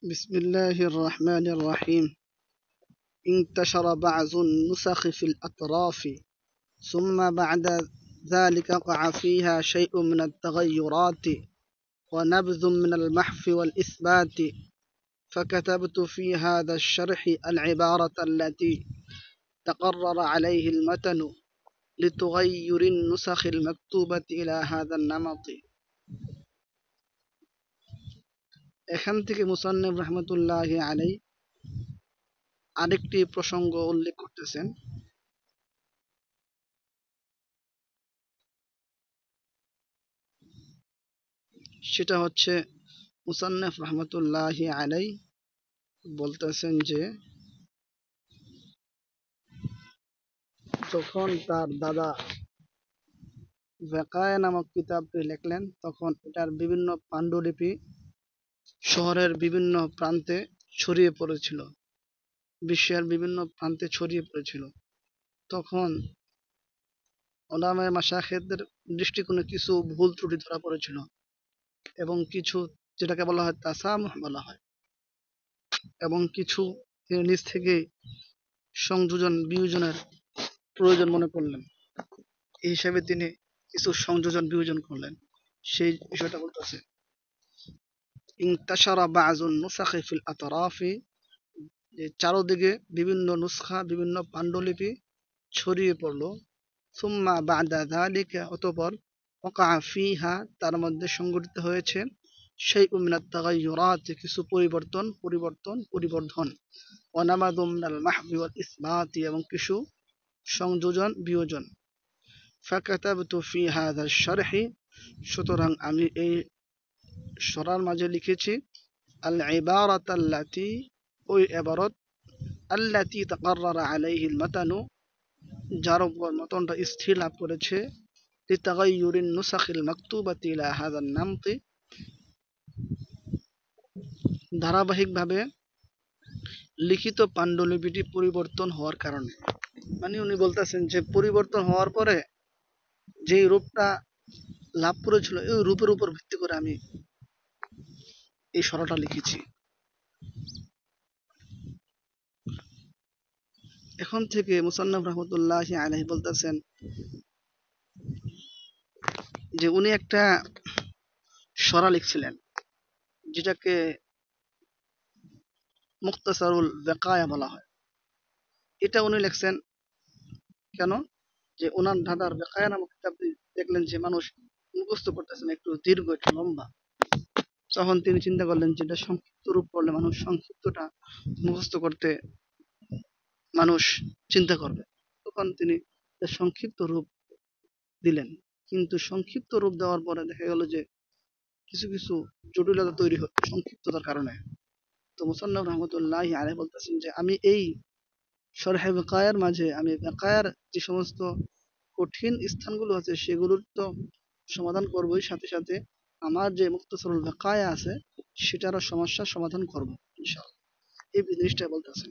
بسم الله الرحمن الرحيم. انتشر بعض النسخ في الأطراف ثم بعد ذلك وقع فيها شيء من التغيرات ونبذ من المحو والإثبات فكتبت في هذا الشرح العبارة التي تقرر عليه المتن لتغير النسخ المكتوبة إلى هذا النمط. এখান থেকে মুসান্নিফ রাহমাতুল্লাহি আলাইহি আরেকটি প্রসঙ্গ উল্লেখ করতেছেন। সেটা হচ্ছে মুসান্নিফ রাহমাতুল্লাহি আলাইহি বলতেছেন যে যখন তার দাদা ওয়াকায়া নামক কিতাবটি লিখলেন তখন এটার বিভিন্ন পাণ্ডুলিপি শহরের বিভিন্ন প্রান্তে ছড়িয়ে পড়েছিল, বিশ্বের বিভিন্ন প্রান্তে ছড়িয়ে পড়েছিল। তখন উলামায়ে মাশায়েখদের দৃষ্টিকোণে কিছু ভুল ত্রুটি ধরা পড়েছিল এবং কিছু যেটাকে বলা হয় তাসামুহ বলা হয়, এবং কিছু তিনি নিজ থেকে সংযোজন বিয়োজনের প্রয়োজন মনে করলেন। এই হিসাবে তিনি কিছু সংযোজন বিয়োজন করলেন। সেই বিষয়টা বলতেছে ইনতাশারা বাযুন নুসাখি ফিল আতরাফি, যে চারদিকে বিভিন্ন নুসখা বিভিন্ন পাণ্ডুলিপি ছড়িয়ে পড়ল। সুম্মা বা'দা যালিকা, অতঃপর ওয়াকা ফিহা, তার মধ্যে সংঘটিত হয়েছে শাইউম মিনাত তাগায়্যুরাত, কিছু পরিবর্ধন, ওয়া নামাদু মিনাল মাহবি ওয়াল ইসবাতি, এবং কিছু সংযোজন বিয়োজন। ফাকাতাবতু ফি হাযা আশ-শারহি, সুতরাং আমি এই সরার মাঝে লিখেছি আল ইবারাত আল্লাতি, ওই ইবারত আল্লাতি তাকাররারা আলাইহিল মাতানু, যার উপর মতনটা স্থির লাভ করেছে, লিতাগায়্যুরিন নুসাখিল মাকতুবাতি ইলা হাযা আন-নামতি, ধারাবাহিকভাবে লিখিত পাণ্ডুলিপিটি পরিবর্তন হওয়ার কারণে। মানে উনি বলতেছেন যে পরিবর্তন হওয়ার পরে যেই রূপটা লাভ করেছিল এই রূপের উপর ভিত্তি করে আমি এই সরাটা লিখেছি। এখন থেকে মুসান্নিফ রাহমাতুল্লাহি আলাইহি বলতেছেন যে উনি একটা সরা লিখছিলেন যেটাকে মুখতাসারুল ওয়াকায়া বলা হয়। এটা উনি লিখছেন কেন? যে ওনার দাদার ওয়াকায়া নামক কিতাবটি দেখলেন যে মানুষ মুখস্থ করতেছেন একটু দীর্ঘ একটু লম্বা, তখন তিনি চিন্তা করলেন যে এটা সংক্ষিপ্ত রূপ করলে মানুষ সংক্ষিপ্তটা মুখস্থ করতে মানুষ চিন্তা করবে, তখন তিনি সংক্ষিপ্ত রূপ দিলেন। কিন্তু সংক্ষিপ্ত রূপ দেওয়ার পরে দেখা গেল যে কিছু কিছু জটিলতা তৈরি হয় সংক্ষিপ্ততার কারণে। তো মুসান্নিফ রাহমাতুল্লাহি আলাইহি বলতেছেন যে আমি এই শরহে ওয়াকায়ার মাঝে আমি ওয়াকায়ার যে সমস্ত কঠিন স্থানগুলো আছে সেগুলোর তো সমাধান করবই, সাথে সাথে আমার যে মুখতাসারুল ওয়াকায়া আছে সেটারও সমস্যার সমাধান করব ইনশাআল্লাহ। এই জিনিসটা বলতেছেন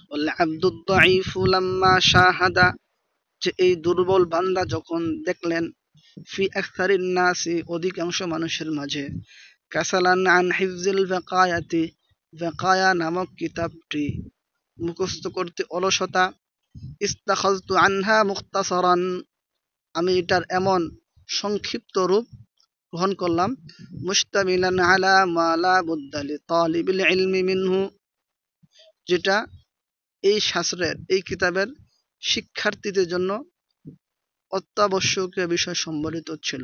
ওয়াল আবদুদ দাঈফু লাম্মা শাহাদা, যে এই দুর্বল বান্দা যখন দেখলেন ফি আকসারিন নাসি, অধিকাংশ মানুষের মাঝে, কাসালান আন হিফজিল ওয়াকায়াতি, ওয়াকায়া নামক কিতাবটি মুখস্থ করতে অলসতা, ইস্তাখাযতু আনহা মুখতাসারান, আমি এটার এমন সংক্ষিপ্ত রূপ গ্রহণ করলাম, মুশতামিলান আলা মা লা বুদ্দা লিতালিবিল ইলমি মিনহু, যেটা এই শাস্ত্রের এই কিতাবের শিক্ষার্থীদের জন্য অত্যাবশ্যকীয় বিষয় সম্বলিত ছিল।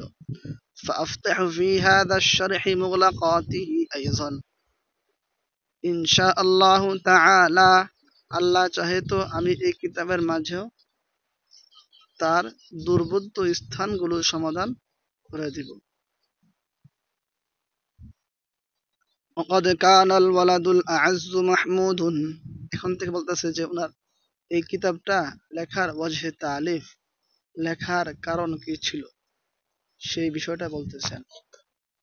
ফাআফতাহু ফি হাযা আশ-শারহি মুগলাকাতিহি আইযান, ইনশাআল্লাহু তাআলা, আল্লাহ চাহে তো আমি এই কিতাবের মাঝেও তার দুর্বোধ্য স্থানগুলো সমাধান করে দিব। ওয়াকাদ কানাল ওয়ালাদুল আ'আজ্জু মাহমুদুন, এখন থেকে বলতেছে যে ওনার এই কিতাবটা লেখার ওয়াজহে তালিফ, লেখার কারণ কি ছিল সেই বিষয়টা বলতেছেন।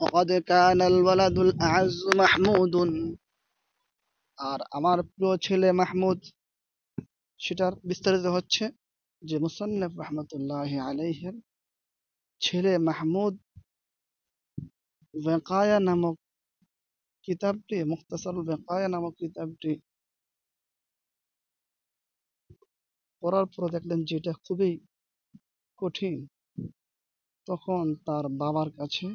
ওয়াকাদ কানাল ওয়ালাদুল আ'আজ্জু মাহমুদুন, আর আমার প্রিয় ছেলে মাহমুদ, সেটার বিস্তারিত হচ্ছে যে মুসান্নিফ রাহমাতুল্লাহি আলাইহির ছেলে মাহমুদ ওয়াকায়া নামক কিতাবটি, মুখতাসারুল ওয়াকায়া নামক কিতাবটি পড়ার পর দেখলেন যে এটা খুবই কঠিন। তখন তার বাবার কাছে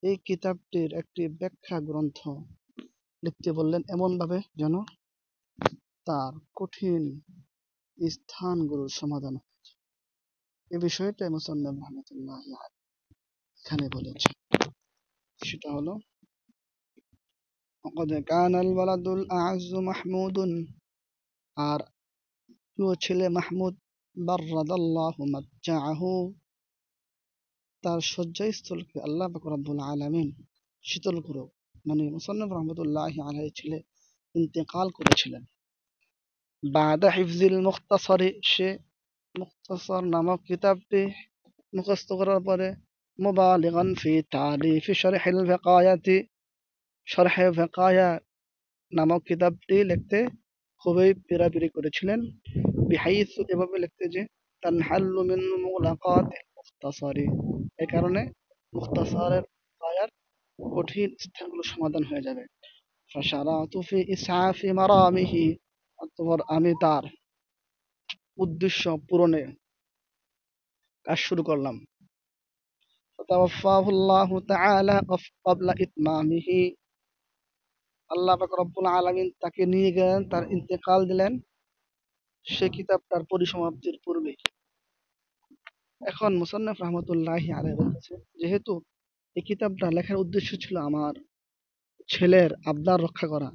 এই কিতাবটির একটি ব্যাখ্যা গ্রন্থ লিখতে বললেন, এমনভাবে যেন তার কঠিন স্থানগুলোর সমাধান হয়। এই বিষয়টা মুসান্নাফ রহমাতুল্লাহ এখানে বলেছেন। সেটা হলো وقد كان الولد الأعز محمود, আর প্রিয় ছেলে মাহমুদ বাররাদাল্লাহু মাতজাআহু, তার শয্যাস্থলকে আল্লাহ পাক রব্বুল আলামিন শীতল করুক। মানে মুসান্নাফ রহমতুল্লাহি আলাইহি ছেলে ইন্তেকাল করেছিলেন। বাদা হিফজিল মুখতাসরি, সে মুখতাসর নামক কিতাবটি মুখস্থ করার পরে মুবালিগান ফি তালিফি শরহিল ভিকায়াতি, শরহে ভিকায়া নামক কিতাবটি লিখতে খুবই পীড়াপিড়ি করেছিলেন। বিহাইসু, এভাবে লিখতে যে তানহাল্লু মিন মুগলাকাতিল মুখতাসরি, এই কারণে মুখতাসরের আয়ার কঠিন স্থানগুলো সমাধান হয়ে যাবে। ফাশারাতু ফি ইসআফি মারামিহি, অতঃপর আমি তার উদ্দেশ্য পূরণে কাজ শুরু করলাম। ফাতাওয়াফাহু আল্লাহু তাআলা ক্বাবলা ইতমামিহি, আল্লাহ পাক রব্বুল আলামিন তাকে নিয়ে গেলেন, তার ইন্তেকাল দিলেন সে কিতাবটার পরিসমাপ্তির পূর্বে। এখন মুসান্নাফ রহমতুল্লাহি আলাইহি বলতেছে, যেহেতু এই কিতাবটা লেখার উদ্দেশ্য ছিল আমার ছেলের আবদার রক্ষা করা,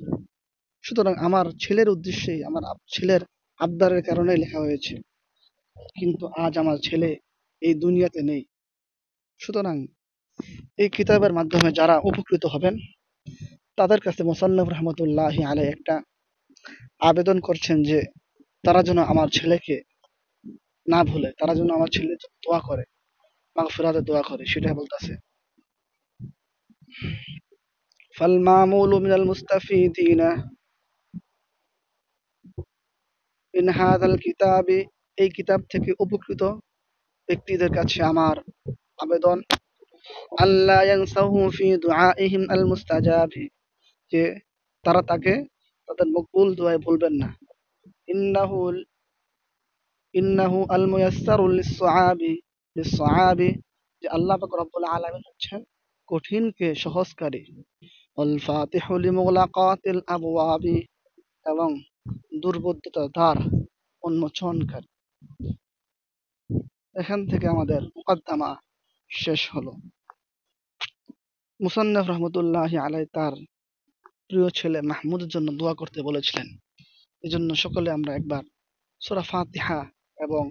সুতরাং আমার ছেলের উদ্দেশ্যেই, আমার ছেলের আবদারের কারণে লেখা হয়েছে। কিন্তু আজ আমার ছেলে এই দুনিয়াতে নেই, সুতরাং এই কিতাবের মাধ্যমে যারা উপকৃত হবেন তাদের কাছে মুসান্নাফ রহমতুল্লাহি আলাইহি একটা আবেদন করছেন যে তারা যেন আমার ছেলেকে না ভুলে, তারা যেন আমার ছেলের জন্য দোয়া করে, মাগফিরাতের দোয়া করে। সেটা বলতেছে, ফাল মামুলু মিনাল মুস্তাফিদিনা মিন হাযাল কিতাবি, এই কিতাব থেকে উপকৃত ব্যক্তিদের কাছে আমার আবেদন, আল্লাহ ইয়ানসাহু ফি দুআইহিম আল মুস্তাজাবি, যে তারা তাকে তাদের মকবুল দোয়ায় ভুলবেন না। ইন্নাহু ইন্নাহু আল মুয়াসসারু লিস-সুআবি, যে আল্লাহ পাক রব্বুল আলামিন হচ্ছেন কঠিনকে সহজকারী। ওয়াল ফাতিহু লিমুগলাকাতিল আবওয়াবি, এবং দুর্বোধ্যতার দ্বার উন্মোচনকারী। এখান থেকে আমাদের মুকদ্দমা শেষ হলো। মুসান্নাফ রহমতুল্লাহি আলাইহি তার প্রিয় ছেলে মাহমুদের জন্য দোয়া করতে বলেছিলেন। এজন্য সকলে আমরা একবার সূরা ফাতিহা এবং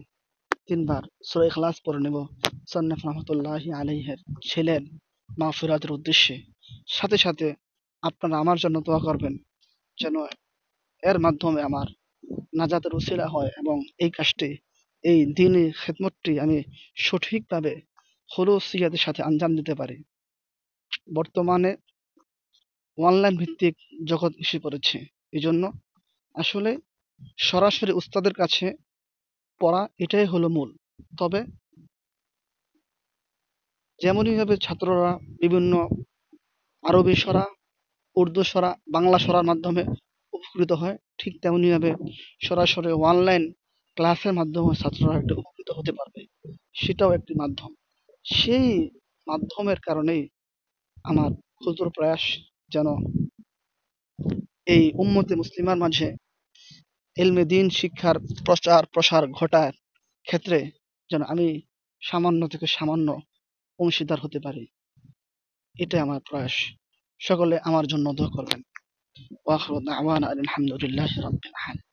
3 বার সূরা ইখলাস পড়ে নেব মুসান্নাফ রহমতুল্লাহি আলাইহির ছেলের মাগফিরাতের উদ্দেশ্যে। সাথে সাথে আপনারা আমার জন্য দোয়া করবেন যেন এর মাধ্যমে আমার নাজাতের উসিলা হয় এবং এই কাজটি, এই দ্বীনি খিদমতটি আমি সঠিকভাবে খুলুসিয়াতের সাথে আঞ্জাম দিতে পারি। বর্তমানে অনলাইন ভিত্তিক জগৎ এসে পড়েছে, এজন্য আসলে সরাসরি উস্তাদের কাছে পড়া এটাই হলো মূল। তবে যেমনইভাবে ছাত্ররা বিভিন্ন আরবি সরা, উর্দু সরা, বাংলা সরার মাধ্যমে উপকৃত হয়, ঠিক তেমনিভাবে সরাসরি অনলাইন ক্লাসের মাধ্যমে ছাত্ররা একটু উপকৃত হতে পারবে, সেটাও একটি মাধ্যম। সেই মাধ্যমের কারণেই আমার ক্ষুদ্র প্রয়াস যেন এই উম্মতে মুসলিমার মাঝে ইলমে দ্বীন শিক্ষার প্রচার প্রসার ঘটার ক্ষেত্রে যেন আমি সামান্য থেকে সামান্য অংশীদার হতে পারি, এটাই আমার প্রয়াস। সকলে আমার জন্য দোয়া করবেন। ওয়া আখিরু দাওয়ানা আলহামদুলিল্লাহি রাব্বিল আলামিন।